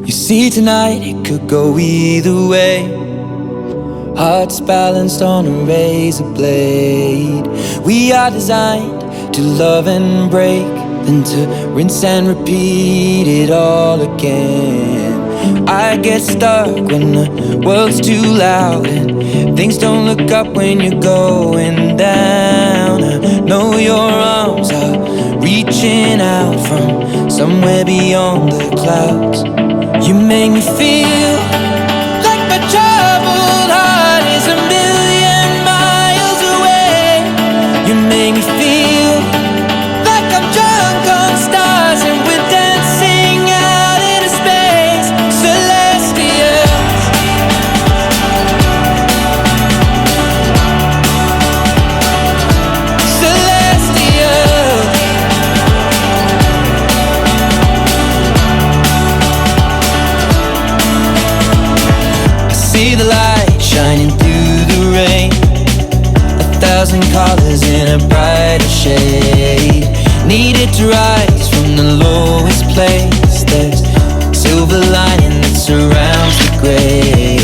You see tonight it could go either way. Hearts balanced on a razor blade. We are designed to love and break, then to rinse and repeat it all again. I get stuck when the world's too loud and things don't look up when you're going down. I know your arms are reaching out from somewhere beyond the clouds. You make me feel like my troubled heart is a million miles away. You make me feel like I'm drunk on stars and we're dancing out into space. Celestials, celestials. I see the light shining through the rain, 1,000 colors in a brighter shade. Needed to rise from the lowest place. There's silver lining that surrounds the gray.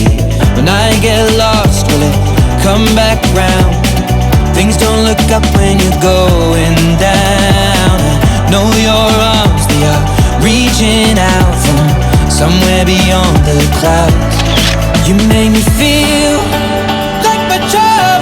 When I get lost, will it come back round? Things don't look up when you're going down. I know your arms, they are reaching out from somewhere beyond the clouds. You make me feel like my child.